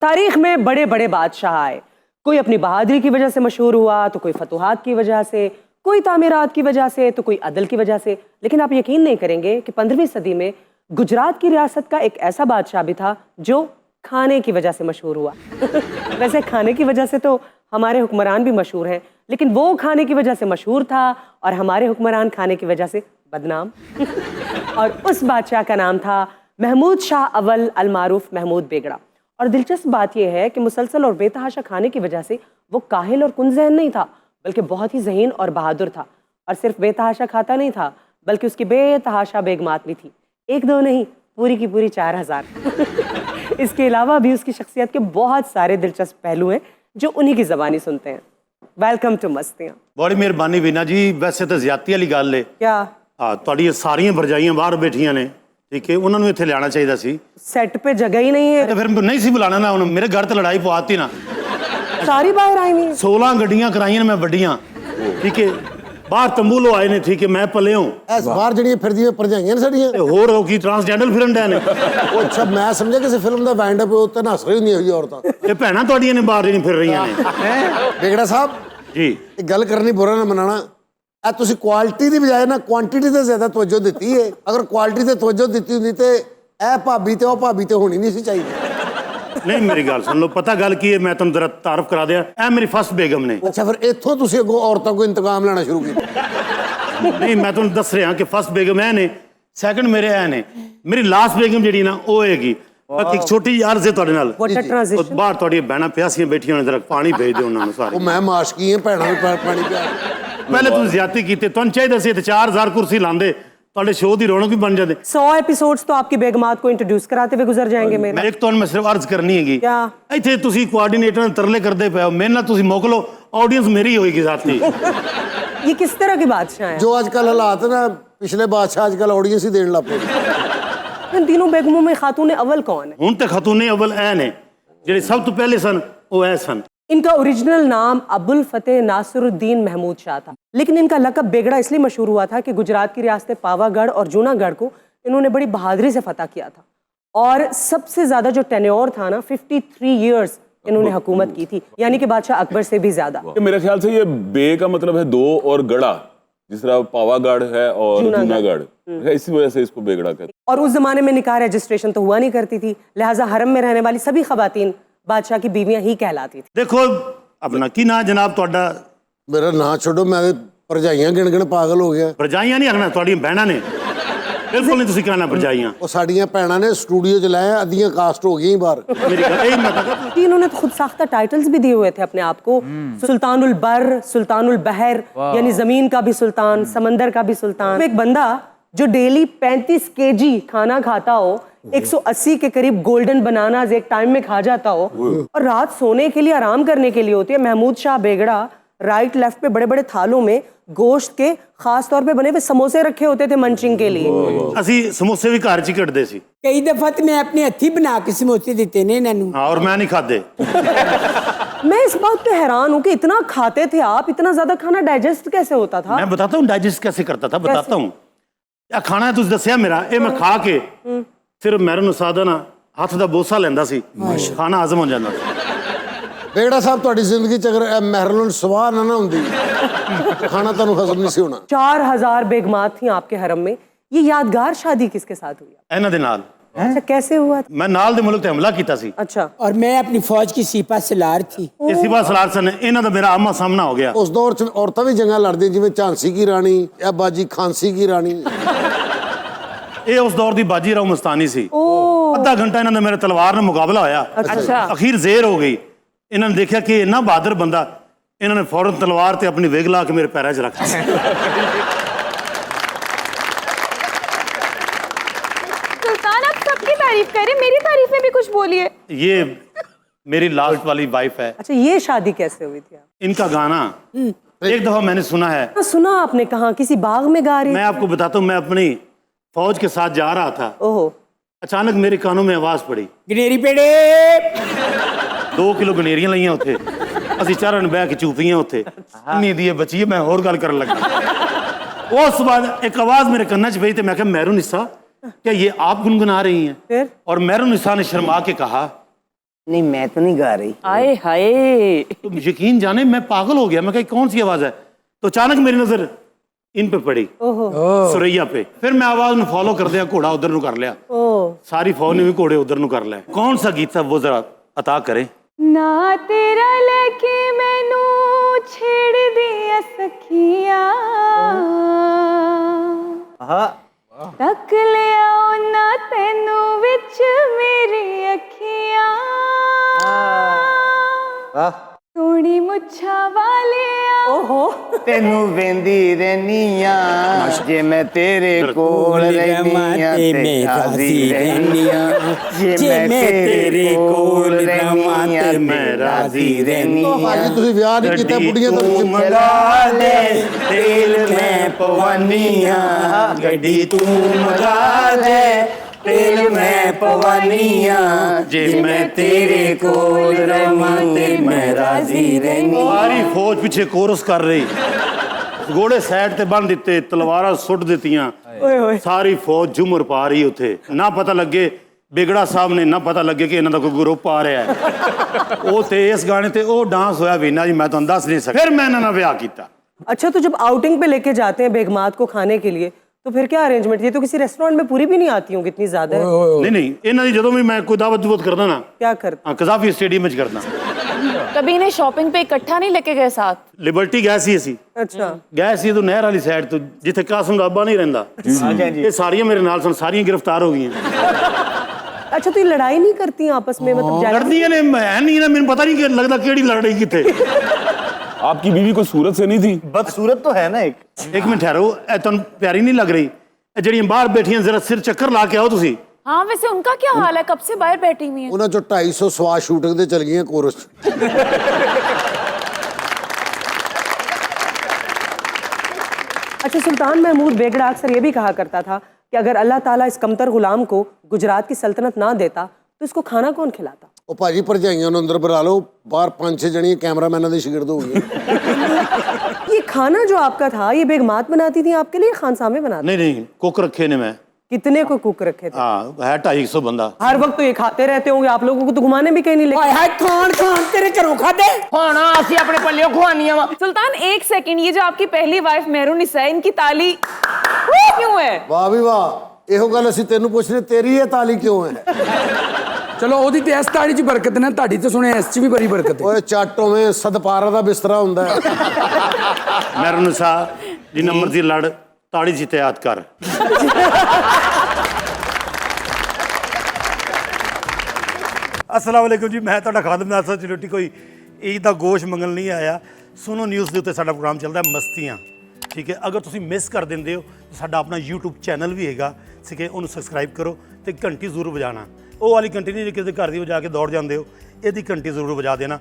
तारीख में बड़े बड़े बादशाह आए, कोई अपनी बहादुरी की वजह से मशहूर हुआ, तो कोई फतूहात की वजह से, कोई तामीरात की वजह से, तो कोई अदल की वजह से। लेकिन आप यकीन नहीं करेंगे कि 15वीं सदी में गुजरात की रियासत का एक ऐसा बादशाह भी था जो खाने की वजह से मशहूर हुआ। वैसे खाने की वजह से तो हमारे हुक्मरान भी मशहूर हैं, लेकिन वो खाने की वजह से मशहूर था और हमारे हुक्मरान खाने की वजह से बदनाम। और उस बादशाह का नाम था महमूद शाह अव्वल अल-मारूफ महमूद बेगड़ा। और दिलचस्प बात यह है कि मुसलसल और बेतहाशा खाने की वजह से वो काहिल और कुंज़हन नहीं था, बल्कि बहुत ही ज़हीन और बहादुर था। और सिर्फ बेतहाशा खाता नहीं था, बल्कि उसकी बेतहाशा बेगमात भी थी, एक दो नहीं, पूरी की पूरी 4000। इसके अलावा भी उसकी शख्सियत के बहुत सारे दिलचस्प पहलू हैं जो उन्हीं की ज़बानी सुनते हैं। Welcome to Mastiyan. बड़ी मेहरबानी वीना जी, वैसे तो ज्यादती वाली गल है। क्या हाँ, तुहाडियां सारियां भरजाइयां बाहर बैठियां ने, ठीक है, उन्होंने इत्थे लियाना चाहिए सी। सेट पे जगह ही नहीं है तो फिर नहीं सी बुलाना ना, हुण मेरे घर तो लड़ाई पवाती ना। सारी बाहर आई नहीं। 16 गड्डियां कराइयां मैं वड्डियां, ठीक है, बाहर तंबूलो आए ने, ठीक है, मैं पले हूं ਐਸ ਬਾਹਰ ਜਿਹੜੀਆਂ ਫਿਰਦੀਆਂ ਭਰਜਾਈਆਂ ਨੇ ਸਾਡੀਆਂ। ते होर हो की ट्रांसजेंडर फिरन डे ने। ਉਹ ਅੱਛਾ, ਮੈਂ ਸਮਝਿਆ ਕਿਸੇ ਫਿਲਮ ਦਾ ਵਾਈਂਡ ਅਪ ਉੱਤੇ ਨੱਸ ਰਹੀ ਹੁੰਦੀਆਂ ਹੋਈ ਔਰਤਾਂ। ये भैणां तुहाडियां ने बाहर नहीं फिर रही ने। ਬੇਗੜਾ ਸਾਹਿਬ जी ਇਹ ਗੱਲ ਕਰਨੀ ਬੁਰਾ ਨਾ ਮਨਾਣਾ, ਇਹ ਤੁਸੀਂ ਕੁਆਲਿਟੀ ਦੀ ਬਜਾਏ ਨਾ ਕੁਆਂਟੀਟੀ ਤੇ ਜ਼ਿਆਦਾ ਤਵੱਜੋ ਦਿੱਤੀ ਹੈ। ਅਗਰ ਕੁਆਲਿਟੀ ਤੇ ਤਵੱਜੋ ਦਿੱਤੀ ਹੁੰਦੀ ਤੇ ਇਹ ਭਾਬੀ ਤੇ ਉਹ ਭਾਬੀ ਤੇ ਹੋਣੀ ਨਹੀਂ ਸੀ ਚਾਹੀਦੀ। नहीं, मेरी गल सुन लो, पता गल की है, मैं तुहानू जरा तारफ करा दिया। ए मेरी फर्स्ट बेगम ने। ਅੱਛਾ, ਫਿਰ ਇੱਥੋਂ ਤੁਸੀਂ ਅੱਗੋਂ ਔਰਤਾਂ ਕੋਲ ਇੰਤਕਾਮ ਲੈਣਾ ਸ਼ੁਰੂ ਕੀਤਾ। नहीं, मैं तुहानू दस रहा कि फर्स्ट बेगम है ने, सैकंड मेरे है ने, मेरी लास्ट बेगम जिहड़ी ना वो हैगी। बाकी एक छोटी यार से तुहाडे नाल What a transition। बाहर तुहाडियां भैणां प्यासियां बैठियां ने, जरा पानी भेज दो उन्हां नू सारे। ਉਹ ਮੈਂ ਮਾਸ਼ਕੀ ਹਾਂ, ਭੈਣਾਂ ਨੂੰ ਪਾਣੀ ਪਿਆ। पहले तुसीं ज्यादती कीती, तुहानू चाहिदा सी ते 4000 कुर्सी लांदे, तुहाडे शो दी रौनक भी बन जांदी। 100 एपिसोड्स तो आपकी बेगमात को इंट्रोड्यूस कराते हुए गुजर जाएंगे मेरे। मैं एक तुहानू मैं सिर्फ अर्ज करनी हैगी, क्या? इत्थे तुसीं कोआर्डिनेटर ने तरले करदे पए हो, मेरे नाल तुसीं मोकलो, ऑडियंस मेरी होएगी जाती। ये किस तरह की बादशाह है? ਜੋ ਅੱਜ ਕੱਲ੍ਹ ਹਾਲਾਤ ਨਾ, ਪਿਛਲੇ ਬਾਦਸ਼ਾਹ ਅੱਜ ਕੱਲ੍ਹ ਆਡੀਅנס ਹੀ ਦੇਣ ਲੱਗ ਪਏ। इन तीनों बेगमों में खातून अव्वल कौन है? हुण ते खतूने अव्वल ऐ ने, जेहड़े सब तो पहले सन वो ऐ सन। इनका ओरिजिनल नाम अबुल फतेह नासिरुद्दीन महमूद शाह था, लेकिन इनका लक़ब बेगड़ा इसलिए मशहूर हुआ था कि गुजरात की रियासत पावागढ़ और जूनागढ़ को इन्होंने बड़ी बहादुरी से फतह किया था। और सबसे ज़्यादा जो टेन्योर था ना, 53 ईयर्स इन्होंने हुकूमत की थी, यानी कि बादशाह अकबर से भी ज़्यादा। मेरे ख्याल से ये बे का मतलब है दो और गढ़ा, जिस तरह पावागढ़ है और जूनागढ़, इसी वजह से इसको बेगड़ा कहते हैं। और उस जमाने में निकाह रजिस्ट्रेशन तो हुआ नहीं करती थी, लिहाजा हरम में रहने वाली सभी खवातीन बादशाह की बीवियां ही कहलाती थी। देखो अपना की ना जनाब तुहाडा? ਮੇਰਾ ਨਾਂ ਛੱਡੋ, ਮੈਂ ਤੇ ਭਰਜਾਈਆਂ ਗਿਣ ਗਿਣ ਪਾਗਲ ਹੋ ਗਿਆ। भरजाइयां नहीं आखना, तुहाडियां भैणां ने, बिल्कुल नहीं तुसीं कहना भरजाइयां। ਉਹ ਸਾਡੀਆਂ ਭੈਣਾਂ ਨੇ ਸਟੂਡੀਓ 'ਚ ਲਾਇਆ, ਅੱਧੀਆਂ ਕਾਸਟ ਹੋ ਗਈਆਂ ਬਾਹਰ। मेरी गल यही मैं कहता। कि इन्होंने तो खुद साख्ता टाइटल्स भी दिए हुए थे अपने आप को, सुल्तानुल बर, सुल्तानुल बहर, यानी जमीन का भी सुल्तान, समंदर का भी सुल्तान। एक बंदा जो डेली 35 केजी खाना खाता हो, 180 के करीब गोल्डन बनानाज एक टाइम में खा जाता हो, और रात सोने के लिए, आराम करने के लिए होती है। महमूद शाह बेगड़ा राइट लेफ्ट पे बड़े बड़े थालों में गोश्त के खास तौर पे बने हुए समोसे रखे होते थे मंचिंग के लिए। ਅਸੀਂ ਸਮੋਸੇ ਵੀ ਘਰ 'ਚ ਹੀ ਕੱਢਦੇ ਸੀ। कई दफा तो मैं अपने हथी बना के समोसे देते ने इन्हों। हाँ, और मैं नहीं खाते। मैं इस बात पे हैरान हूँ कि इतना खाते थे आप, इतना ज्यादा खाना डाइजेस्ट कैसे होता था? मैं बताता हूँ डाइजेस्ट कैसे करता था, बताता हूँ। यह खाना तुझ दसिया मेरा, ये मैं खा के फिर मैरन उस्ताद ना हथ का बोसा लेंदा सी, खाना हजम हो जाता था। ਬੇਗੜਾ ਸਾਹਿਬ, ਤੁਹਾਡੀ ਜ਼ਿੰਦਗੀ 'ਚ ਅਗਰ ਇਹ ਮਹਿਰਲਨ ਸਵਾਹ ਨਾ ਹੁੰਦੀ, ਖਾਣਾ ਤੁਹਾਨੂੰ ਹਜ਼ਮ ਨਹੀਂ ਸੀ ਹੋਣਾ। 4000 बेगमात थी आपके हरम में। ये यादगार शादी किसके साथ हुई? ਇਹਨਾਂ ਦੇ ਨਾਲ अच्छा, कैसे हुआ था? मैं नाल दे मुल्क ते हमला कीता सी। अच्छा, और मैं अपनी फौज की सिपा सलार थी। इसी बात सलार सन ਇਹਨਾਂ ਦਾ ਮੇਰਾ ਆਮਾ ਸਾਹਮਣਾ ਹੋ ਗਿਆ। ਉਸ ਦੌਰ 'ਚ ਔਰਤਾਂ ਵੀ ਜੰਗਾਂ ਲੜਦੀਆਂ, ਜਿਵੇਂ ਝਾਂਸੀ ਕੀ ਰਾਣੀ ਜਾਂ ਬਾਜੀ ਖਾਂਸੀ ਕੀ ਰਾਣੀ। ਇਹ ਉਸ ਦੌਰ ਦੀ ਬਾਜੀ ਰਾਓ ਮਸਤਾਨੀ ਸੀ। ਅੱਧਾ ਘੰਟਾ ਇਹਨਾਂ ਦਾ ਮੇਰੇ ਤਲਵਾਰ ਨਾਲ ਮੁਕਾਬਲਾ ਹੋਇਆ। अच्छा। ਅਖੀਰ ਜ਼ੇਰ ਹੋ ਗਈ। ਇਹਨਾਂ ਨੇ ਦੇਖਿਆ ਕਿ ਇੰਨਾ ਬਹਾਦਰ ਬੰਦਾ, ਇਹਨਾਂ ਨੇ ਫੌਰਨ ਤਲਵਾਰ ਤੇ ਆਪਣੀ ਵੇਗ ਲਾ ਕੇ ਮੇਰੇ ਪੈਰਾਂ 'ਚ ਰੱਖ ਦਿੱਤੀ। सुल्तान, आप सबकी तारीफ करें, मेरी तारीफ में भी कुछ बोलिए। ये मेरी लास्ट वाली वाइफ है। अच्छा, ये शादी कैसे हुई थी? इनका गाना एक दफा मैंने सुना है। सुना आपने? कहाँ? किसी बाग में गा रही? मैं आपको बताता हूँ, मैं अपनी फौज के साथ जा रहा था, ओहो, अचानक मेरे कानों में आवाज पड़ी। गनेरी पेड़े 2 किलो गनेरियां लईयां उत्थे, ਅਸੀਂ ਚਾਰਾਂ ਨੇ ਬਹਿ ਕੇ ਚੂਪੀਆਂ ਉੱਥੇ। ਇੰਨੀ ਦੀ ਬਚੀ, मैं होर गल करन लगा। उस बाद एक आवाज मेरे कन्ना च पई ते मैं कहा, मेहरून निसा, क्या ये आप गुनगुना रही हैं? फिर? और मेहरून निसा ने शर्मा के कहा, नहीं मैं तो नहीं गा रही। आए हाय। तो यकीन जाने मैं पागल हो गया, मैं कहा कौन सी आवाज है, तो अचानक मेरी नजर इन पे पड़ी, सुरैया पे। फिर मैं आवाज ਨੂੰ फॉलो कर दिया, घोड़ा उधर ਨੂੰ कर लिया, सारी फौज ने भी घोड़े उधर ਨੂੰ कर लिया। कौन सा गीत था वो जरा अता करें। ना तेरा लेके मैनू छेड़ दिया सखिया, तक लिया ना तेनू विच मेरी अखियां, सोनी मुच्छा वालिया। ओहो, तेनू वेंदी रहनिया, जे मैं तेरे कोल रहनिया ते राजी रहनिया, जे मैं तेरे कोल रहनिया ते मैं राजी रहनिया। ਭਾਜੀ ਤੁਸੀਂ ਵਿਆਹ ਨਹੀਂ ਕੀਤਾ, ਬੁੱਢੀਆਂ ਤੋਂ मंगा ले तेल मैं पवानिया, गड्डी तू मंगा ले तेल मैं पवानिया, जे मैं तेरे कोल रवां ते मैं राजी रहनी। सारी फौज पीछे कोरस कर रही, घोड़े साइड ते बन दिते, तलवारां सुट दित्तियां, सारी फौज झूमर पा रही उत्थे। ना पता लगे बिगड़ा साहब ने, ना पता लगे कि इन्हां दा कोई ग्रुप आ रहा है। वो ते इस गाने ते वो डांस होया वीना जी, मैं तुहानू दस नहीं सकता। फिर मैं इन्हां नाल विआह कीता। अच्छा, तो जब आउटिंग पे लेके जाते हैं बेगमात को खाने के लिए, तो फिर क्या अरेंजमेंट? ये तो किसी रेस्टोरेंट में पूरी भी नहीं आती होंगी, इतनी ज्यादा है। नहीं नहीं, इन्हां दी जदों भी मैं कोई दावत दुवत करदा ना, क्या करते? हाँ कज़ाफी स्टेडियम में करदा। कभी इन्हें शॉपिंग पे इकट्ठा नहीं लेके गए साथ? लिबर्टी गए सी असी, अच्छा, गए सी तो नहर वाली साइड तो जिथे कासम दा अब्बा नहीं रहिंदा, ये सारियां मेरे नाल सन, सारियां गिरफ्तार हो गई। अच्छा, तो ये लड़ाई नहीं करती आपस में? मतलब लड़दियां ने, मैं नहीं ना, मैंने पता नहीं कि लगदा केड़ी लड़ाई किथे। आपकी बीवी कोई सूरत से नहीं थी? बदसूरत तो है ना एक मिनट ठहरो, ए तुहानू प्यारी नहीं लग रही? ए जड़ियां बाहर बैठियां, जरा सिर चक्कर ला के आओ तुसी। हाँ, वैसे उनका क्या हाल है? कब से बाहर बैठी हुई है? ਉਹਨਾਂ ਚੋਂ 250 ਸਵਾ ਸ਼ੂਟਿੰਗ ਤੇ ਚਲ ਗਈਆਂ ਕੋਰਸ 'ਚ। अच्छा, सुल्तान महमूद बेगड़ा अक्सर ये भी कहा करता था कि अगर अल्लाह ताला इस कमतर गुलाम को गुजरात की सल्तनत ना देता तो इसको खाना कौन खिलाता? ਉਹ ਭਾਜੀ ਭਰਜਾਈਆਂ ਨੂੰ ਅੰਦਰ ਬੁਲਾ ਲਓ, ਬਾਹਰ 5-6 ਜਣੀਆਂ ਕੈਮਰਾਮੈਨਾਂ ਦੇ ਸ਼ਾਗਿਰਦ ਹੋ ਗਏ। ये खाना जो आपका था, ये बेगमात बनाती थी आपके लिए, खान सामे बनाते? नहीं नहीं, कुक रखे ने मैं। कितने को कुक रखे थे? हाँ है 250 बंदा। हर वक्त तो ये खाते रहते होंगे, आप लोगों को तो घुमाने भी कहीं नहीं लेके। ਹਾਏ ਹਾਏ ਖਾਣ ਖਾਣ ਤੇਰੇ ਘਰੋਂ ਖਾਦੇ खाना ਅਸੀਂ ਆਪਣੇ ਪੱਲਿਓ ਖਵਾਨੀਆਂ ਵਾ। सुल्तान, एक सेकंड, ये जो आपकी पहली वाइफ मेहरुनिसा है, इनकी ताली क्यों है? ਵਾਹ ਵੀ ਵਾਹ, ਇਹੋ ਗੱਲ ਅਸੀਂ ਤੈਨੂੰ ਪੁੱਛਨੇ, ਤੇਰੀ ਇਹ ਤਾਲੀ ਕਿਉਂ ਹੈ? ਚਲੋ ਉਹਦੀ ਤੇ ਇਸ ਤਾੜੀ 'ਚ ਬਰਕਤ ਨਾ, ਤੁਹਾਡੀ ਤਾਂ ਸੁਣਿਆ ਇਸ 'ਚ ਵੀ ਬੜੀ ਬਰਕਤ ਹੈ। ਓਏ ਚੱਟ ਉਵੇਂ ਸਦਪਾਰਾ ਦਾ ਬਿਸਤਰਾ ਹੁੰਦਾ ਹੈ। मेरे सा जिन्ना मर्जी लड़, ताड़ी च एहतियात कर। अस्सलाम वालेकुम जी, मैं ਤੁਹਾਡਾ ਖਾਦਮ ਨਾਸਰ ਚਲੋਟੀ, ਕੋਈ ਈਦ ਦਾ ਗੋਸ਼ ਮੰਗਣ ਨਹੀਂ ਆਇਆ। ਸੁਨੋ ਨਿਊਜ਼ ਦੇ ਉੱਤੇ ਸਾਡਾ ਪ੍ਰੋਗਰਾਮ ਚੱਲਦਾ ਹੈ ਮਸਤੀਆਂ, ਠੀਕ ਹੈ। ਅਗਰ ਤੁਸੀਂ ਮਿਸ ਕਰ ਦਿੰਦੇ ਹੋ ਤਾਂ ਸਾਡਾ ਆਪਣਾ YouTube ਚੈਨਲ ਵੀ ਹੈਗਾ, ਠੀਕ ਹੈ, ਉਹਨੂੰ ਸਬਸਕ੍ਰਾਈਬ ਕਰੋ ਤੇ ਘੰਟੀ ਜ਼ਰੂਰ ਵਜਾਣਾ। ਉਹ ਵਾਲੀ ਘੰਟੀ ਨਹੀਂ, ਜੇ ਕਿਸੇ ਘਰ ਦੀ ਵਜਾ ਕੇ ਦੌੜ ਜਾਂਦੇ ਹੋ, ਇਹਦੀ ਘੰਟੀ ਜ਼ਰੂਰ ਵਜਾ ਦੇਣਾ।